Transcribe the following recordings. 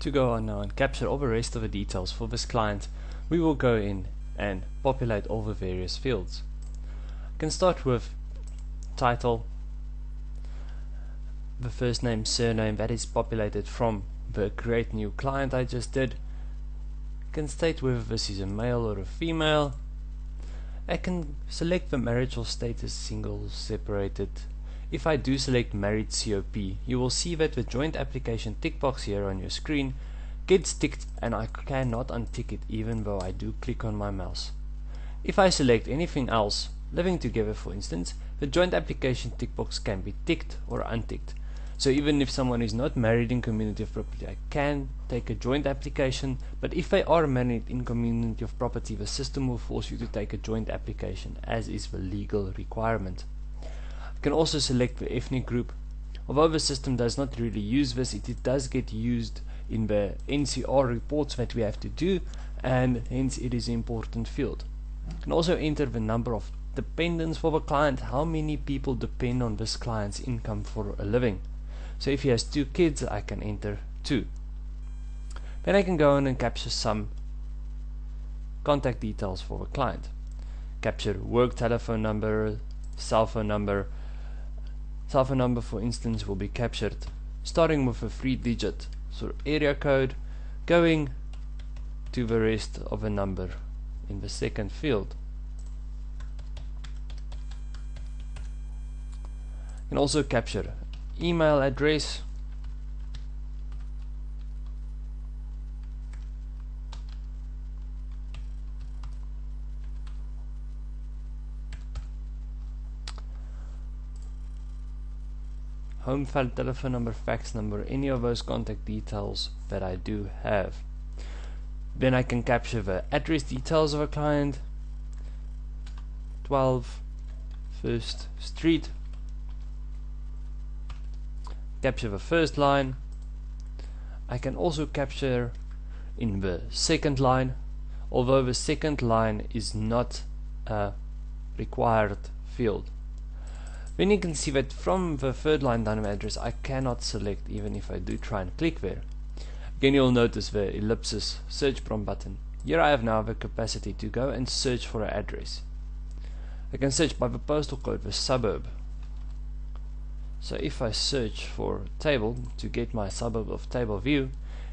To go on now and capture all the rest of the details for this client, we will go in and populate all the various fields. I can start with title, the first name, surname, that is populated from the create new client I just did. I can state whether this is a male or a female. I can select the marital status, single, separated. If I do select married COP, you will see that the joint application tick box here on your screen gets ticked, and I cannot untick it even though I do click on my mouse. If I select anything else, living together for instance, the joint application tick box can be ticked or unticked. So even if someone is not married in community of property, I can take a joint application, but if they are married in community of property, the system will force you to take a joint application, as is the legal requirement. I can also select the ethnic group. Although the system does not really use this, it does get used in the NCR reports that we have to do, and hence it is an important field. I can also enter the number of dependents for the client, how many people depend on this client's income for a living. So if he has 2 kids, I can enter 2. Then I can go in and capture some contact details for the client. Capture work telephone number, cell phone number. Cell phone number, for instance, will be captured starting with a 3-digit area code, going to the rest of the number in the second field. You can also capture email address, home phone, telephone number, fax number, any of those contact details that I do have. Then I can capture the address details of a client, 12 First Street. Capture the first line. I can also capture in the second line, although the second line is not a required field. Then you can see that from the third line down the address I cannot select even if I do try and click there. Again, you'll notice the ellipsis search prompt button. Here I have now the capacity to go and search for an address. I can search by the postal code, the suburb. So if I search for table to get my suburb of table view,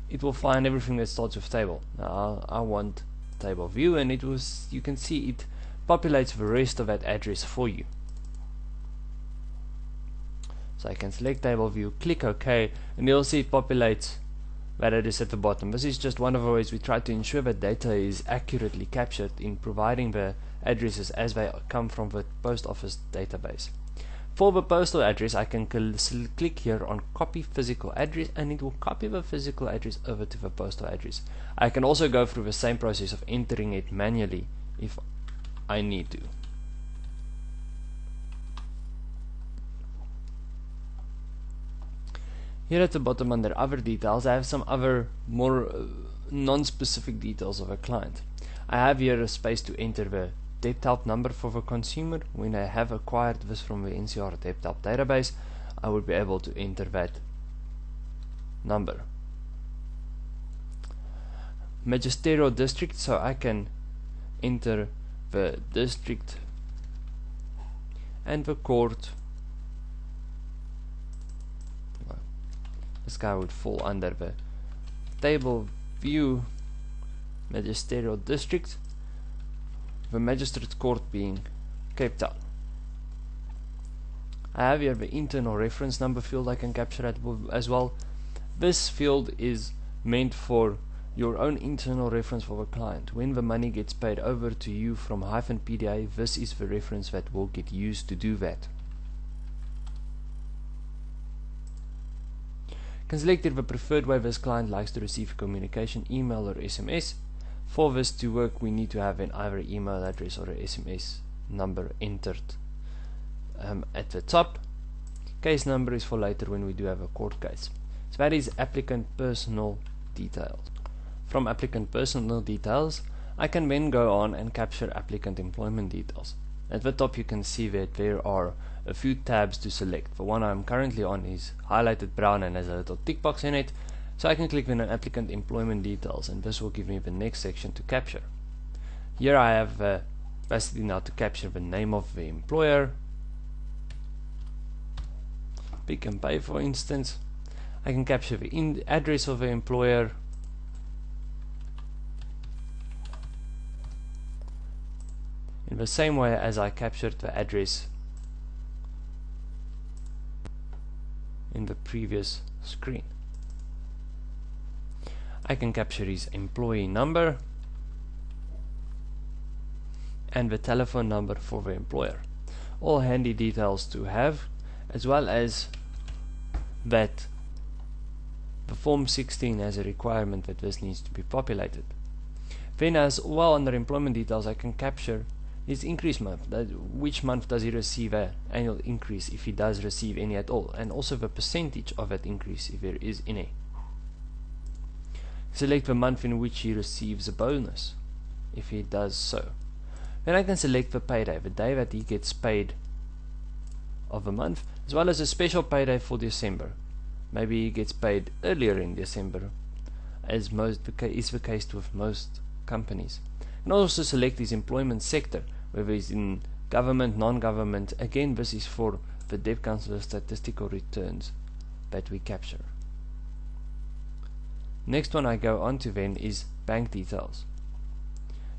it will find everything that starts with table. Now I want table view, and you can see it populates the rest of that address for you. So I can select table view, click OK, and you'll see it populates that address at the bottom. This is just one of the ways we try to ensure that data is accurately captured in providing the addresses as they come from the post office database. For the postal address, I can click here on copy physical address, and it will copy the physical address over to the postal address. I can also go through the same process of entering it manually if I need to. Here at the bottom under other details, I have some other more non-specific details of a client. I have here a space to enter the debt help number for the consumer. When I have acquired this from the NCR debt help database, I will be able to enter that number. Magisterial district, so I can enter the district and the court. This guy would fall under the table view magisterial district, the magistrate court being Cape Town. I have here the internal reference number field I can capture as well. This field is meant for your own internal reference for the client. When the money gets paid over to you from -PDA, this is the reference that will get used to do that. Can select if the preferred way this client likes to receive communication, email or SMS. For this to work, we need to have an either email address or an SMS number entered at the top. Case number is for later when we do have a court case. So that is applicant personal details. From applicant personal details, I can then go on and capture applicant employment details. At the top you can see that there are a few tabs to select. The one I'm currently on is highlighted brown and has a little tick box in it. So I can click on applicant employment details, and this will give me the next section to capture. Here I have basically now to capture the name of the employer, Pick and Pay for instance. I can capture the address of the employer, in the same way as I captured the address in the previous screen. I can capture his employee number and the telephone number for the employer. All handy details to have, as well as that the Form 16 has a requirement that this needs to be populated. Then as well, under employment details I can capture his increase month, which month does he receive an annual increase, if he does receive any at all, and also the percentage of that increase if there is any. Select the month in which he receives a bonus, if he does so. Then I can select the payday, the day that he gets paid of the month, as well as a special payday for December. Maybe he gets paid earlier in December, as is the case with most companies. And also select his employment sector, whether he's in government, non-government. Again, this is for the Dev Council statistical returns that we capture. Next one I go on to then is bank details.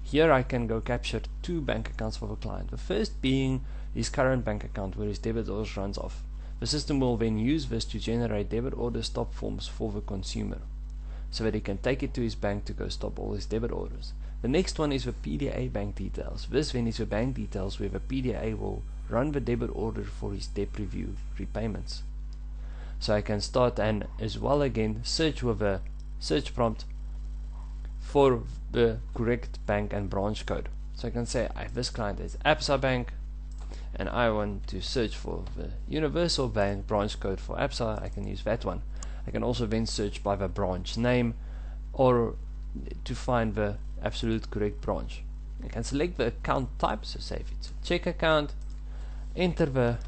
Here I can go capture two bank accounts for the client. The first being his current bank account where his debit orders runs off. The system will then use this to generate debit order stop forms for the consumer, so that he can take it to his bank to go stop all his debit orders. The next one is the PDA bank details. This then is the bank details where the PDA will run the debit order for his debt review repayments. So I can start and as well again search with a search prompt for the correct bank and branch code. So I can say this client is Absa Bank and I want to search for the Universal Bank branch code for Absa. I can use that one. I can also then search by the branch name or to find the absolute correct branch. I can select the account type, so say if it's a check account, enter the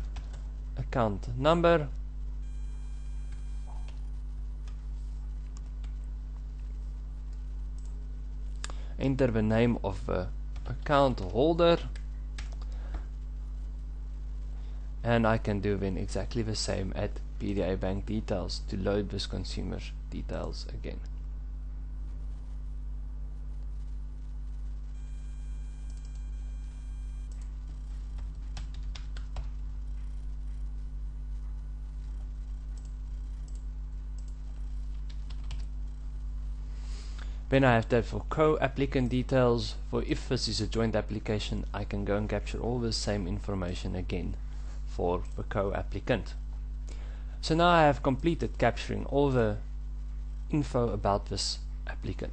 account number, enter the name of the account holder, and I can do then exactly the same at PDA bank details to load this consumer details again. Then I have that for co-applicant details. For if this is a joint application, I can go and capture all the same information again for the co-applicant. So now I have completed capturing all the info about this applicant.